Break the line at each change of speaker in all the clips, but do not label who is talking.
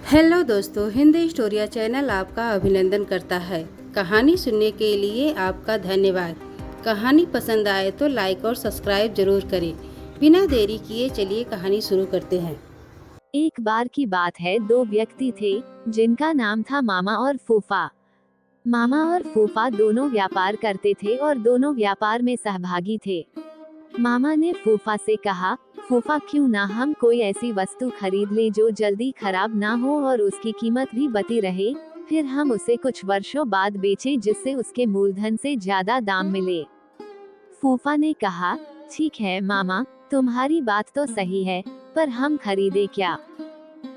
Hello दोस्तों, Hindi स्टोरिया channel आपका अभिनंदन करता है। कहानी सुनने के लिए आपका धन्यवाद। कहानी पसंद आए तो लाइक और सब्सक्राइब जरूर करें। बिना देरी किए चलिए कहानी शुरू करते हैं।
एक बार की बात है, दो व्यक्ति थे जिनका नाम था मामा और फूफा। मामा और फूफा दोनों व्यापार करते थे और दोनों व्यापार में सहभागी थे। मामा ने फूफा से कहा, फूफा क्यों ना हम कोई ऐसी वस्तु खरीद लें जो जल्दी खराब ना हो और उसकी कीमत भी बती रहे, फिर हम उसे कुछ वर्षों बाद बेचें जिससे उसके मूलधन से ज्यादा दाम मिले। फूफा ने कहा, ठीक है मामा, तुम्हारी बात तो सही है, पर हम खरीदे क्या?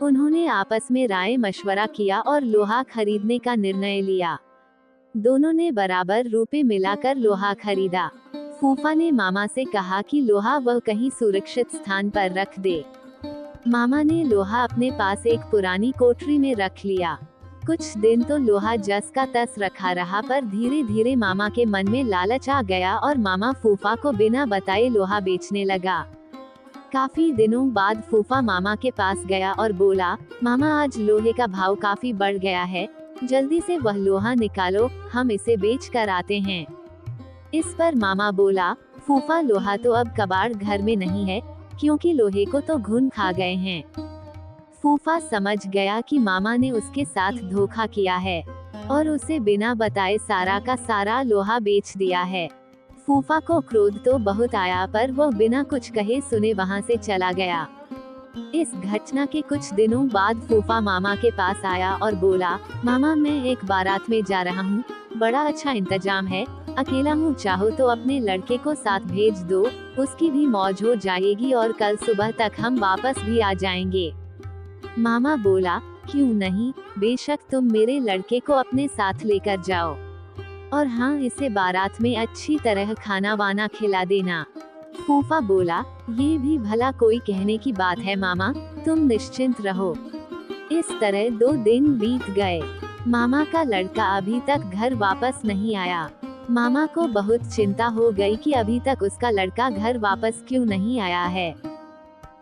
उन्होंने आपस में राय मशवरा किया और लोहा खरीदने का निर्णय लिया। दोनों ने बराबर रुपए मिलाकर लोहा खरीदा। फूफा ने मामा से कहा कि लोहा वह कहीं सुरक्षित स्थान पर रख दे। मामा ने लोहा अपने पास एक पुरानी कोठरी में रख लिया। कुछ दिन तो लोहा जस का तस रखा रहा, पर धीरे धीरे मामा के मन में लालच आ गया और मामा फूफा को बिना बताए लोहा बेचने लगा। काफी दिनों बाद फूफा मामा के पास गया और बोला, मामा आज लोहे का भाव काफी बढ़ गया है, जल्दी से वह लोहा निकालो, हम इसे बेच कर आते हैं। इस पर मामा बोला, फूफा लोहा तो अब कबाड़ घर में नहीं है, क्योंकि लोहे को तो घुन खा गए हैं। फूफा समझ गया कि मामा ने उसके साथ धोखा किया है और उसे बिना बताए सारा का सारा लोहा बेच दिया है। फूफा को क्रोध तो बहुत आया, पर वो बिना कुछ कहे सुने वहां से चला गया। इस घटना के कुछ दिनों बाद फूफा मामा के पास आया और बोला, मामा मैं एक बारात में जा रहा हूँ, बड़ा अच्छा इंतजाम है, अकेला हूँ, चाहो तो अपने लड़के को साथ भेज दो, उसकी भी मौज हो जाएगी और कल सुबह तक हम वापस भी आ जाएंगे। मामा बोला, क्यों नहीं, बेशक तुम मेरे लड़के को अपने साथ लेकर जाओ, और हाँ, इसे बारात में अच्छी तरह खाना वाना खिला देना। फूफा बोला, ये भी भला कोई कहने की बात है मामा, तुम निश्चिंत रहो। इस तरह 2 दिन बीत गए। मामा का लड़का अभी तक घर वापस नहीं आया। मामा को बहुत चिंता हो गई कि अभी तक उसका लड़का घर वापस क्यों नहीं आया है।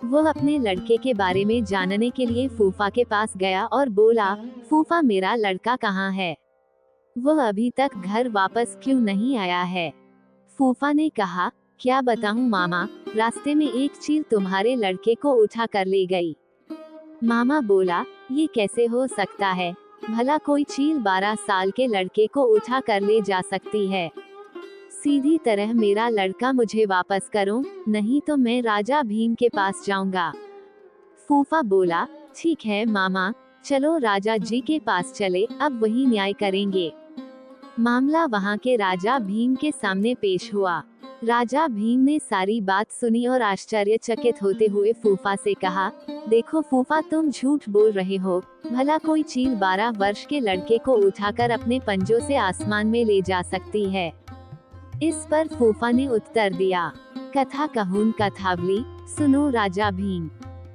वो अपने लड़के के बारे में जानने के लिए फूफा के पास गया और बोला, फूफा मेरा लड़का कहाँ है? वह अभी तक घर वापस क्यों नहीं आया है? फूफा ने कहा, क्या बताऊं मामा, रास्ते में एक चील तुम्हारे लड़के को उठा कर ले गई। मामा बोला, ये कैसे हो सकता है, भला कोई चील 12 साल के लड़के को उठा कर ले जा सकती है? सीधी तरह मेरा लड़का मुझे वापस करो, नहीं तो मैं राजा भीम के पास जाऊंगा। फूफा बोला, ठीक है मामा, चलो राजा जी के पास चले, अब वही न्याय करेंगे। मामला वहां के राजा भीम के सामने पेश हुआ। राजा भीम ने सारी बात सुनी और आश्चर्यचकित होते हुए फूफा से कहा, देखो फूफा, तुम झूठ बोल रहे हो, भला कोई चील 12 वर्ष के लड़के को उठाकर अपने पंजों से आसमान में ले जा सकती है? इस पर फूफा ने उत्तर दिया, कथा कहून कथावली, सुनो राजा भीम।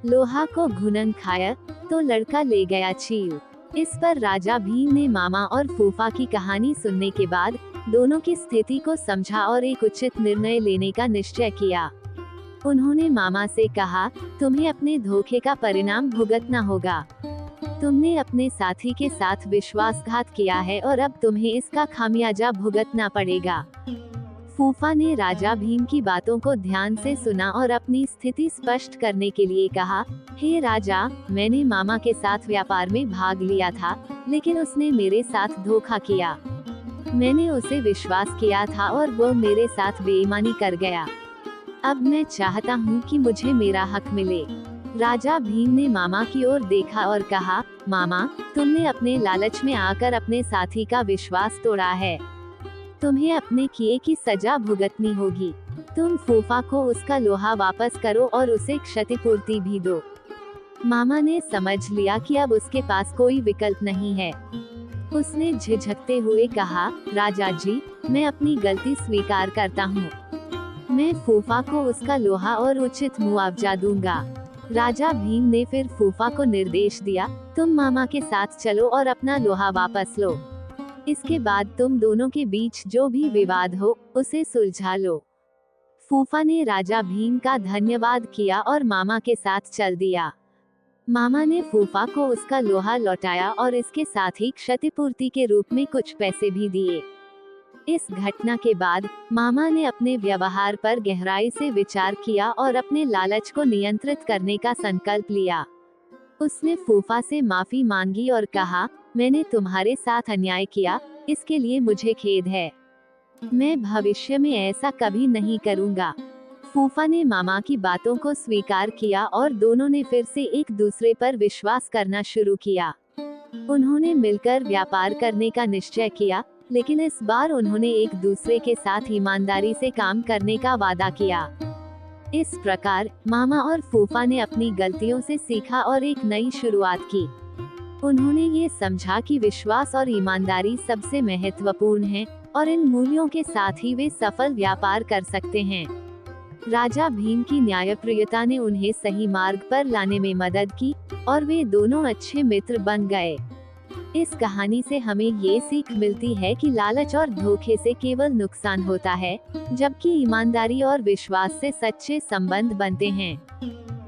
लोहा को घुनन खाया, तो लड़का ले गया चील। इस पर राजा भीम ने मामा और फूफा की कहानी सुनने के बाद दोनों की स्थिति को समझा और एक उचित निर्णय लेने का निश्चय किया। उन्होंने मामा से कहा, तुम्हें अपने धोखे का परिणाम भुगतना होगा। तुमने अपने साथी के साथ विश्वासघात किया है और अब तुम्हें इसका खामियाजा भुगतना पड़ेगा। फूफा ने राजा भीम की बातों को ध्यान से सुना और अपनी स्थिति स्पष्ट करने के लिए कहा, हे राजा, मैंने मामा के साथ व्यापार में भाग लिया था, लेकिन उसने मेरे साथ धोखा किया। मैंने उसे विश्वास किया था और वो मेरे साथ बेईमानी कर गया। अब मैं चाहता हूँ कि मुझे मेरा हक मिले। राजा भीम ने मामा की ओर देखा और कहा, मामा, तुमने अपने लालच में आकर अपने साथी का विश्वास तोड़ा है। तुम्हें अपने किए की सजा भुगतनी होगी। तुम फूफा को उसका लोहा वापस करो और उसे क्षतिपूर्ति भी दो। मामा ने समझ लिया कि अब उसके पास कोई विकल्प नहीं है। उसने झिझकते हुए कहा, राजा जी, मैं अपनी गलती स्वीकार करता हूँ। मैं फूफा को उसका लोहा और उचित मुआवजा दूंगा। राजा भीम ने फिर फूफा को निर्देश दिया, तुम मामा के साथ चलो और अपना लोहा वापस लो। इसके बाद तुम दोनों के बीच जो भी विवाद हो, उसे सुलझा लो। फूफा ने राजा भीम का धन्यवाद किया और मामा के साथ चल दिया। मामा ने फूफा को उसका लोहा लौटाया और इसके साथ ही क्षतिपूर्ति के रूप में कुछ पैसे भी दिए। इस घटना के बाद मामा ने अपने व्यवहार पर गहराई से विचार किया और अपने लालच को नियंत्रित करने का संकल्प लिया। उसने फूफा से माफी मांगी और कहा, मैंने तुम्हारे साथ अन्याय किया, इसके लिए मुझे खेद है। मैं भविष्य में ऐसा कभी नहीं करूंगा। फूफा ने मामा की बातों को स्वीकार किया और दोनों ने फिर से एक दूसरे पर विश्वास करना शुरू किया। उन्होंने मिलकर व्यापार करने का निश्चय किया, लेकिन इस बार उन्होंने एक दूसरे के साथ ईमानदारी से काम करने का वादा किया। इस प्रकार मामा और फूफा ने अपनी गलतियों से सीखा और एक नई शुरुआत की। उन्होंने ये समझा कि विश्वास और ईमानदारी सबसे महत्वपूर्ण है और इन मूल्यों के साथ ही वे सफल व्यापार कर सकते हैं। राजा भीम की न्यायप्रियता ने उन्हें सही मार्ग पर लाने में मदद की और वे दोनों अच्छे मित्र बन गए। इस कहानी से हमें ये सीख मिलती है कि लालच और धोखे से केवल नुकसान होता है, जबकि ईमानदारी और विश्वास से सच्चे संबंध बनते हैं।